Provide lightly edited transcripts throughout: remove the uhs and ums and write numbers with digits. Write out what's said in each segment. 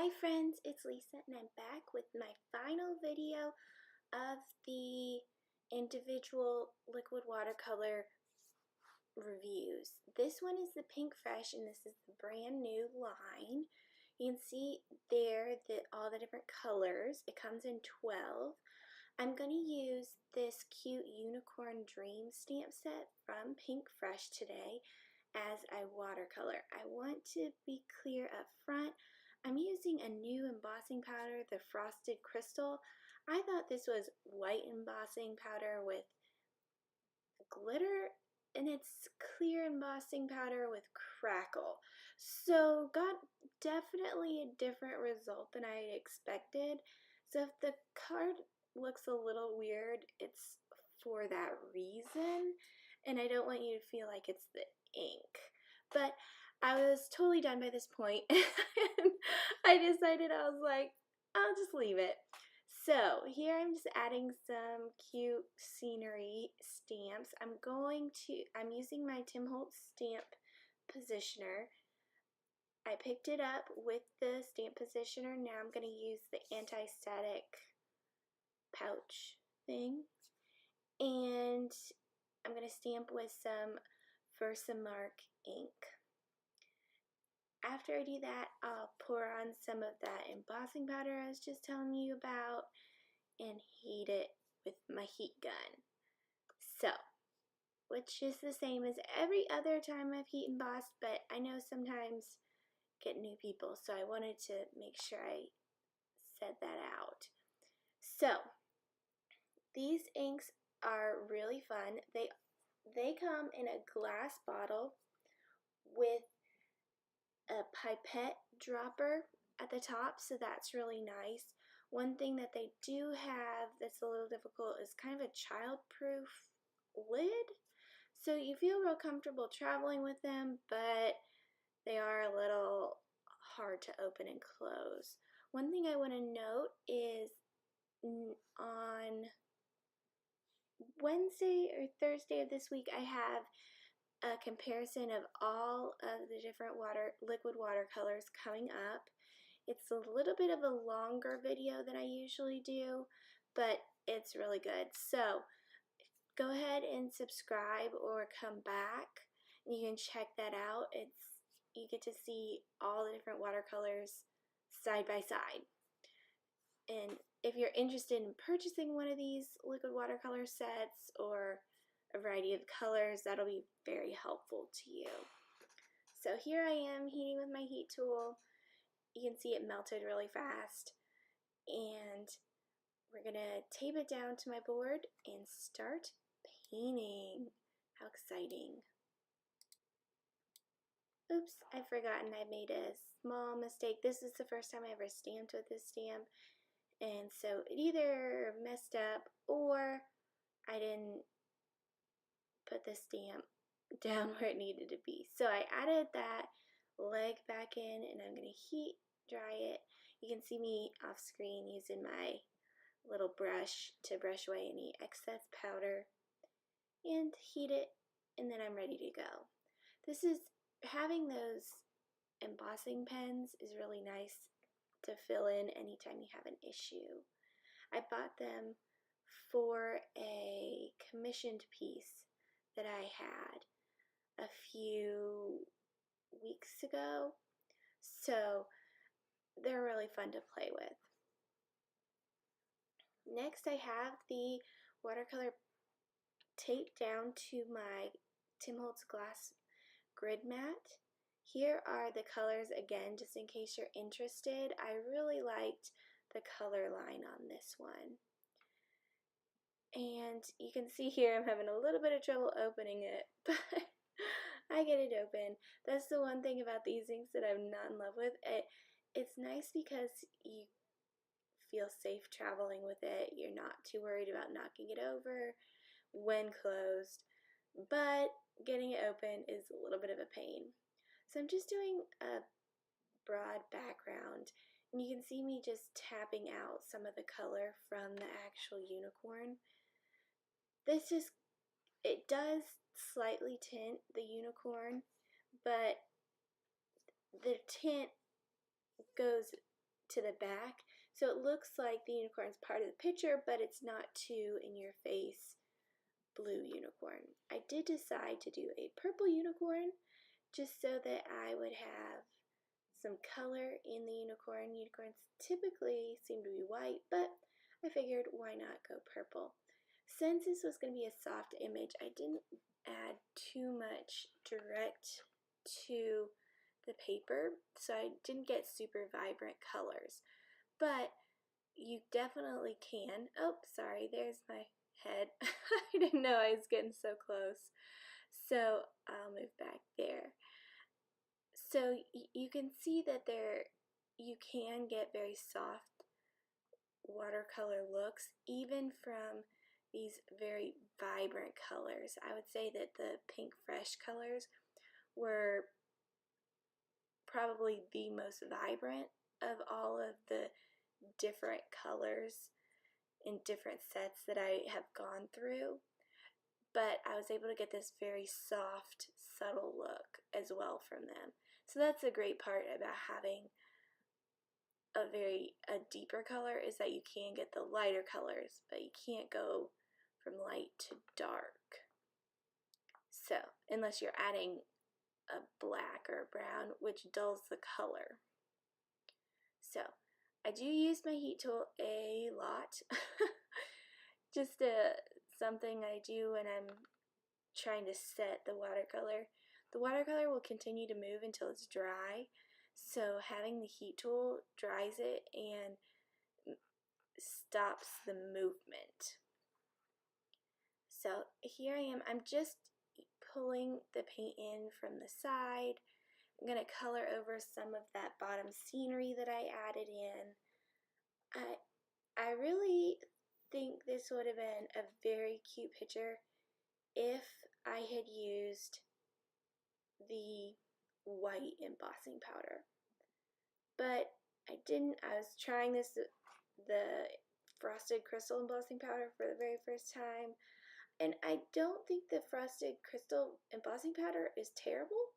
Hi friends, it's Lisa and I'm back with my final video of the individual liquid watercolor reviews. This one is the Pinkfresh and this is the brand new line. You can see there all the different colors. It comes in 12. I'm going to use this cute Unicorn Dream stamp set from Pinkfresh today as a watercolor. I want to be clear up front. I'm using a new embossing powder, the Frosted Crystal. I thought this was white embossing powder with glitter, and it's clear embossing powder with crackle. So got definitely a different result than I expected. So if the card looks a little weird, it's for that reason, and I don't want you to feel like it's the ink. But I was totally done by this point, and I decided, I was like, I'll just leave it. So here I'm just adding some cute scenery stamps. I'm using my Tim Holtz stamp positioner. I picked it up with the stamp positioner. Now I'm going to use the anti-static pouch thing. And I'm going to stamp with some Versamark ink. After I do that, I'll pour on some of that embossing powder I was just telling you about and heat it with my heat gun. So, which is the same as every other time I've heat embossed, but I know sometimes get new people, so I wanted to make sure I said that out. So, these inks are really fun. They come in a glass bottle with a pipette dropper at the top, so that's really nice. One thing that they do have that's a little difficult is kind of a child-proof lid. So you feel real comfortable traveling with them, but they are a little hard to open and close. One thing I want to note is on Wednesday or Thursday of this week, I have a comparison of all of the different liquid watercolors coming up. It's a little bit of a longer video than I usually do, but it's really good. So go ahead and subscribe or come back. You can check that out. You get to see all the different watercolors side by side. And if you're interested in purchasing one of these liquid watercolor sets or a variety of colors, that'll be very helpful to you. So here I am heating with my heat tool. You can see it melted really fast, and we're gonna tape it down to my board and start painting. How exciting. Oops, I've forgotten I made a small mistake. This is the first time I ever stamped with this stamp, and so it either messed up or I didn't put the stamp down where it needed to be. So I added that leg back in, and I'm going to heat dry it. You can see me off screen using my little brush to brush away any excess powder and heat it, and then I'm ready to go. Having those embossing pens is really nice to fill in anytime you have an issue. I bought them for a commissioned piece that I had a few weeks ago, so they're really fun to play with. Next, I have the watercolor taped down to my Tim Holtz glass grid mat. Here are the colors again, just in case you're interested. I really liked the color line on this one. And you can see here I'm having a little bit of trouble opening it, but I get it open. That's the one thing about these inks that I'm not in love with. It's nice because you feel safe traveling with it. You're not too worried about knocking it over when closed, but getting it open is a little bit of a pain. So I'm just doing a broad background, and you can see me just tapping out some of the color from the actual unicorn. It does slightly tint the unicorn, but the tint goes to the back, so it looks like the unicorn's part of the picture, but it's not too in your face blue unicorn. I did decide to do a purple unicorn just so that I would have some color in the unicorn. Unicorns typically seem to be white, but I figured why not go purple. Since this was going to be a soft image, I didn't add too much direct to the paper, so I didn't get super vibrant colors. But you definitely can. Oh, sorry, there's my head. I didn't know I was getting so close. So I'll move back there. So you can see that you can get very soft watercolor looks even from these very vibrant colors. I would say that the Pinkfresh colors were probably the most vibrant of all of the different colors in different sets that I have gone through, but I was able to get this very soft, subtle look as well from them. So that's the great part about having a deeper color, is that you can get the lighter colors, but you can't go from light to dark. So, unless you're adding a black or a brown, which dulls the color. So, I do use my heat tool a lot. Just something I do when I'm trying to set the watercolor. The watercolor will continue to move until it's dry, so having the heat tool dries it and stops the movement. So here I am. I'm just pulling the paint in from the side. I'm going to color over some of that bottom scenery that I added in. I really think this would have been a very cute picture if I had used the white embossing powder. But I didn't. I was trying the frosted crystal embossing powder for the very first time, and I don't think the frosted crystal embossing powder is terrible.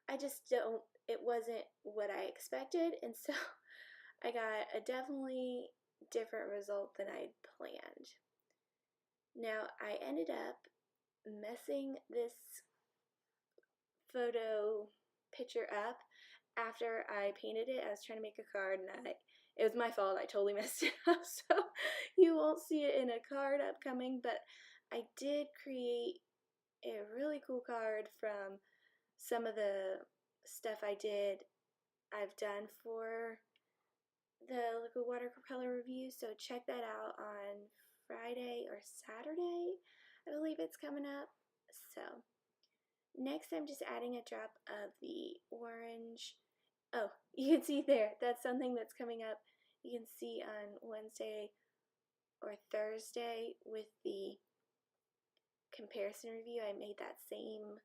I just don't, it wasn't what I expected, and so I got a definitely different result than I'd planned. Now, I ended up messing this photo picture up after I painted it. I was trying to make a card, and it was my fault. I totally messed it up, so you won't see it in a card upcoming, but I did create a really cool card from some of the stuff I've done for the liquid watercolor review, so check that out on Friday or Saturday. I believe it's coming up. So next I'm just adding a drop of the orange. Oh, you can see there, that's something that's coming up. You can see on Wednesday or Thursday with the comparison review, I made that same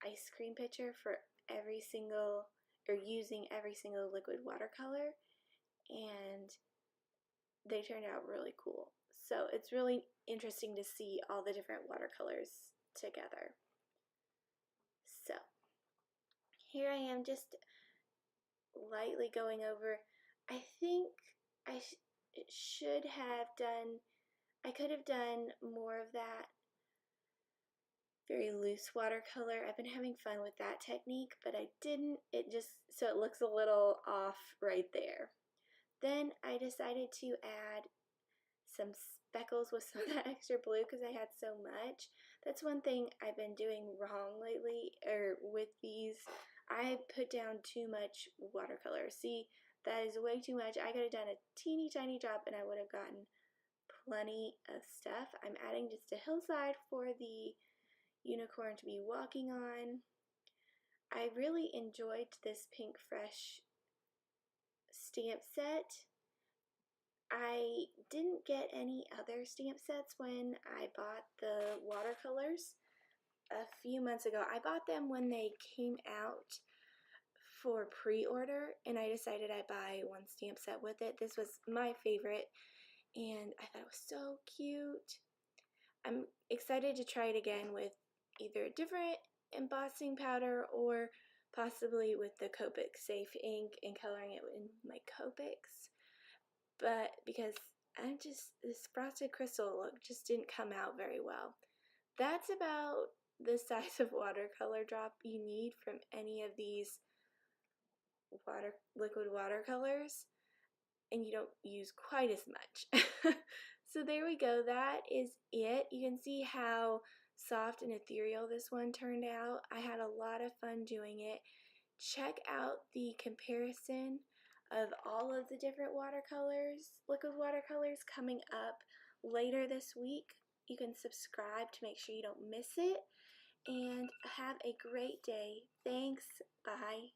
ice cream picture for every single, or using every single liquid watercolor, and they turned out really cool. So it's really interesting to see all the different watercolors together. So here I am just lightly going over. I think I should have done, I could have done more of that very loose watercolor. I've been having fun with that technique, but I didn't. It just, so it looks a little off right there. Then I decided to add some speckles with some of that extra blue because I had so much. That's one thing I've been doing wrong lately, or with these. I put down too much watercolor. See, that is way too much. I could have done a teeny tiny drop and I would have gotten plenty of stuff. I'm adding just a hillside for the unicorn to be walking on. I really enjoyed this Pinkfresh stamp set. I didn't get any other stamp sets when I bought the watercolors a few months ago. I bought them when they came out for pre-order, and I decided I'd buy one stamp set with it. This was my favorite, and I thought it was so cute. I'm excited to try it again with either a different embossing powder or possibly with the Copic Safe ink and coloring it in my Copics, but because this frosted crystal look just didn't come out very well. That's about the size of watercolor drop you need from any of these liquid watercolors, and you don't use quite as much. So there we go, that is it. You can see how soft and ethereal this one turned out. I had a lot of fun doing it. Check out the comparison of all of the different watercolors, liquid watercolors, coming up later this week. You can subscribe to make sure you don't miss it, and have a great day. Thanks. Bye.